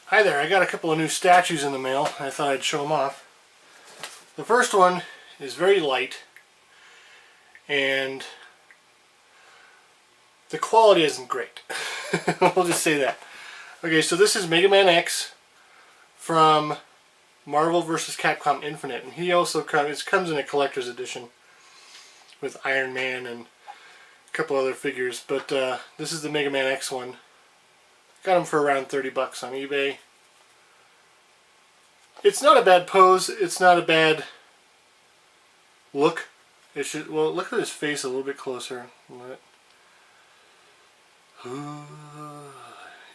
Hi there, I got a couple of new statues in the mail. I thought I'd show them off. The first one is very light, and the quality isn't great. We'll just say that. Okay, so this is Mega Man X from Marvel vs. Capcom Infinite, and he also comes in a collector's edition with Iron Man and a couple other figures, but this is the Mega Man X one. Got him for around 30 bucks on eBay. It's not a bad pose, it's not a bad look. It should, well, look at his face a little bit closer. You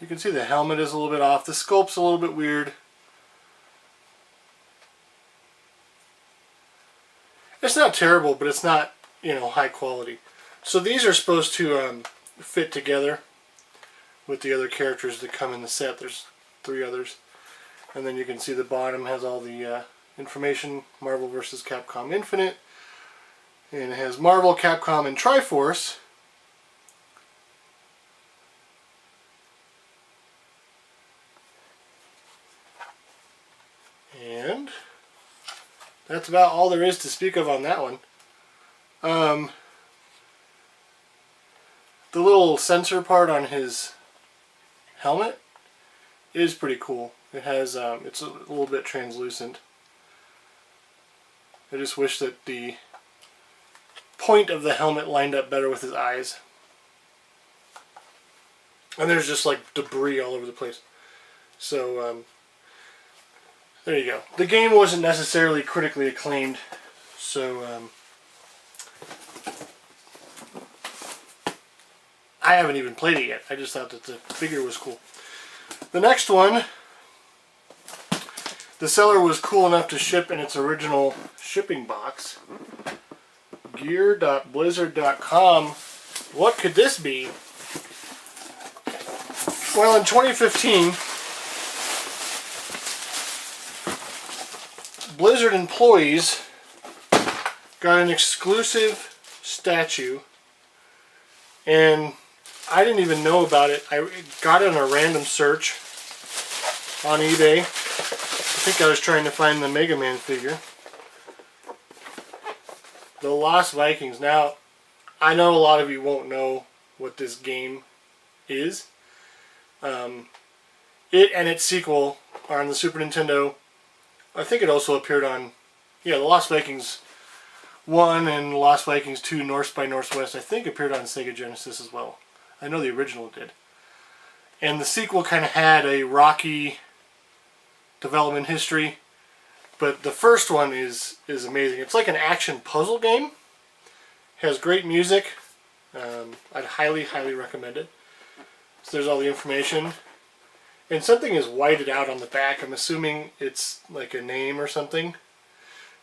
can see the helmet is a little bit off, the sculpt's a little bit weird. It's not terrible, but it's not, you know, high quality. So these are supposed to fit together with the other characters that come in the set. There's 3 others. And then you can see the bottom has all the information, Marvel vs. Capcom Infinite. And it has Marvel, Capcom, and Triforce. And that's about all there is to speak of on that one. The little sensor part on his helmet is pretty cool. It has, it's a little bit translucent. I just wish that the point of the helmet lined up better with his eyes. And there's just like debris all over the place. So, there you go. The game wasn't necessarily critically acclaimed, so I haven't even played it yet. I just thought that the figure was cool. The next one, the seller was cool enough to ship in its original shipping box. Gear.blizzard.com. What could this be? Well, in 2015, Blizzard employees got an exclusive statue, and I didn't even know about it. I got it on a random search on eBay. I think I was trying to find the Mega Man figure. The Lost Vikings. Now, I know a lot of you won't know what this game is. It and its sequel are on the Super Nintendo. I think it also appeared on, yeah, the Lost Vikings 1 and Lost Vikings 2 North by Northwest, I think appeared on Sega Genesis as well. I know the original did. And the sequel kind of had a rocky development history, but the first one is amazing. It's like an action puzzle game. Has great music. I'd highly recommend it. So there's all the information. And something is whited out on the back. I'm assuming it's like a name or something.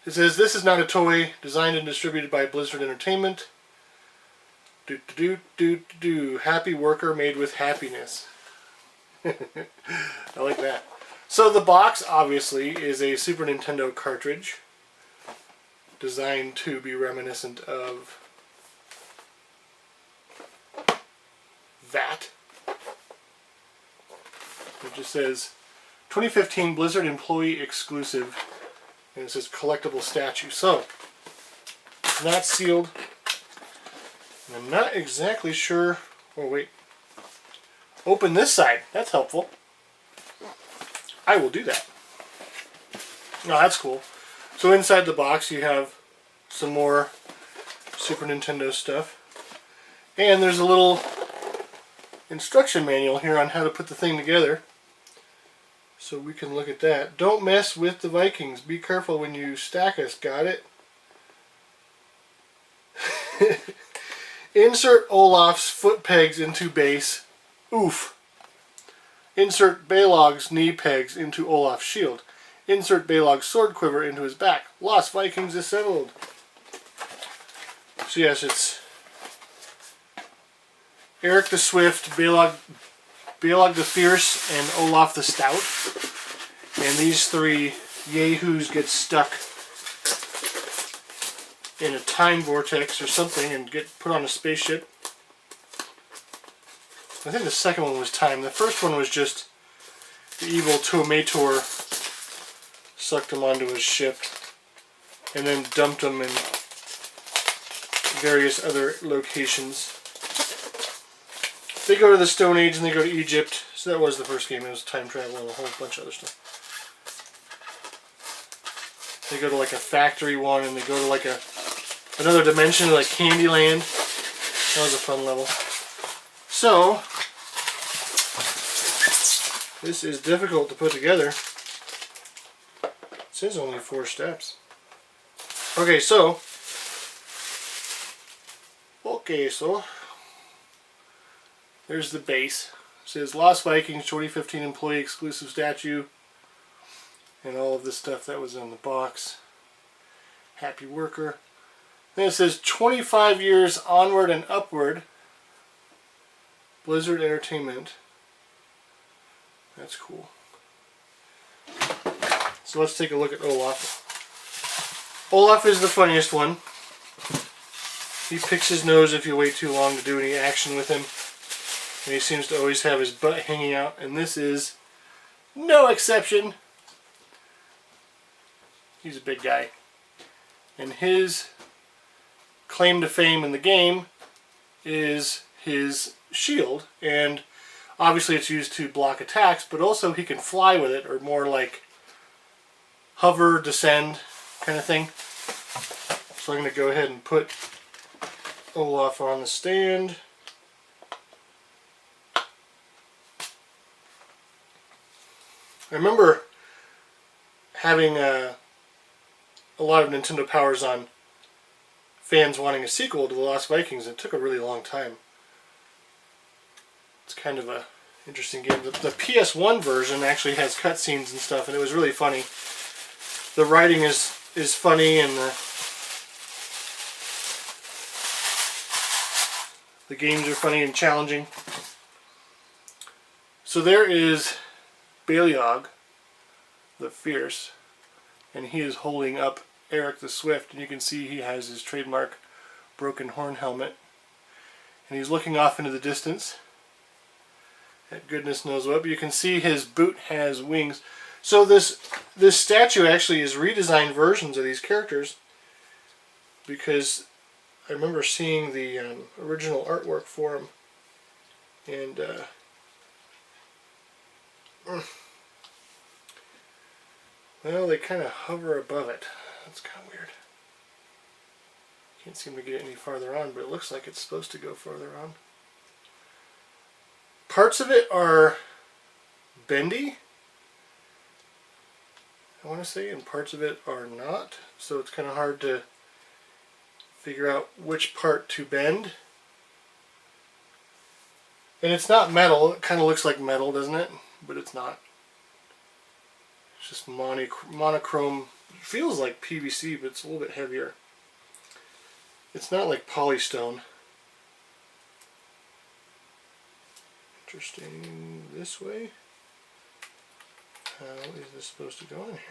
It says, "This is not a toy designed and distributed by Blizzard Entertainment. Happy worker made with happiness." I like that. So the box, obviously, is a Super Nintendo cartridge designed to be reminiscent of that. It just says 2015 Blizzard employee exclusive, and it says collectible statue. So, it's not sealed. And I'm not exactly sure. Oh, wait. Open this side. That's helpful. I will do that. Oh, that's cool. So inside the box you have some more Super Nintendo stuff. And there's a little instruction manual here on how to put the thing together. So we can look at that. Don't mess with the Vikings. Be careful when you stack us. Got it? Insert Olaf's foot pegs into base. Oof. Insert Balog's knee pegs into Olaf's shield. Insert Balog's sword quiver into his back. Lost Vikings assembled. So yes, it's Eric the Swift, Balog the Fierce, and Olaf the Stout. And these 3 yahoos get stuck in a time vortex or something and get put on a spaceship. I think the second one was time. The first one was just the evil Tomator sucked him onto his ship and then dumped him in various other locations. They go to the Stone Age and they go to Egypt. So that was the first game. It was time travel and a whole bunch of other stuff. They go to like a factory one and they go to like another dimension like Candyland. That was a fun level. So this is difficult to put together. It says only 4 steps. Okay, so there's the base. It says Lost Vikings 2015 employee exclusive statue and all of the stuff that was in the box. Happy worker. Then it says 25 years onward and upward. Blizzard Entertainment. That's cool. So let's take a look at Olaf. Olaf is the funniest one. He picks his nose if you wait too long to do any action with him. And he seems to always have his butt hanging out. And this is no exception. He's a big guy. And his claim to fame in the game is his shield. And obviously it's used to block attacks, but also he can fly with it, or more like hover, descend kind of thing. So I'm going to go ahead and put Olaf on the stand. I remember having a lot of Nintendo Powers on fans wanting a sequel to The Lost Vikings. It took a really long time. It's kind of a interesting game. The PS1 version actually has cutscenes and stuff, and it was really funny. The writing is funny, and the games are funny and challenging. So there is Baliog the Fierce, and he is holding up Eric the Swift, and you can see he has his trademark broken horn helmet, and he's looking off into the distance at goodness knows what, but you can see his boot has wings. So this statue actually is redesigned versions of these characters, because I remember seeing the original artwork for him, and well, they kind of hover above it. That's kind of weird. Can't seem to get it any farther on, but it looks like it's supposed to go farther on. Parts of it are bendy, I want to say, and parts of it are not. So it's kind of hard to figure out which part to bend. And it's not metal. It kind of looks like metal, doesn't it? But it's not. It's just monochrome. It feels like PVC, but it's a little bit heavier. It's not like polystone. Interesting. This way. How is this supposed to go in here?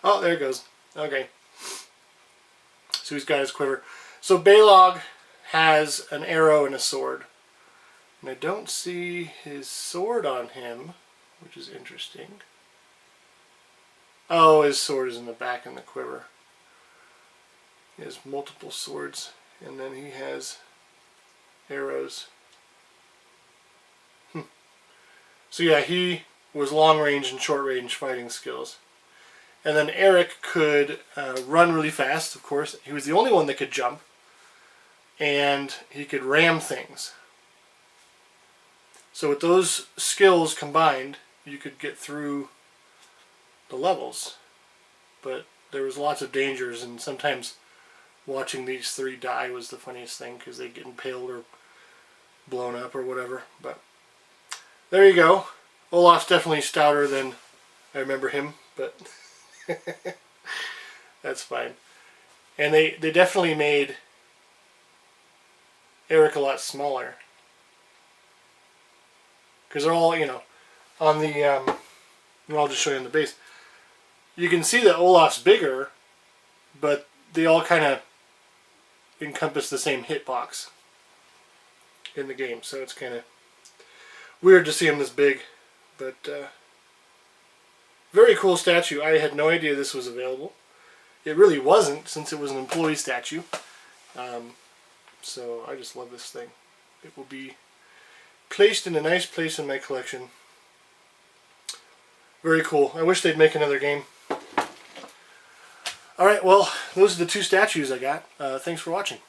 Oh, there it goes. Okay. So he's got his quiver. So Balog has an arrow and a sword. And I don't see his sword on him, which is interesting. Oh, his sword is in the back in the quiver. He has multiple swords, and then he has arrows. So yeah, he was long range and short range fighting skills. And then Eric could run really fast, of course. He was the only one that could jump. And he could ram things. So with those skills combined, you could get through the levels. But there was lots of dangers, and sometimes watching these three die was the funniest thing, because they get impaled or blown up or whatever. But there you go. Olaf's definitely stouter than I remember him, but that's fine. And they definitely made Eric a lot smaller, because they're all, you know, on the I'll just show you on the base. You can see that Olaf's bigger, but they all kind of encompass the same hitbox in the game, so it's kind of weird to see them this big, but very cool statue. I had no idea this was available. It really wasn't, since it was an employee statue. So I just love this thing. It will be placed in a nice place in my collection. Very cool. I wish they'd make another game. Alright, well, those are the two statues I got. Thanks for watching.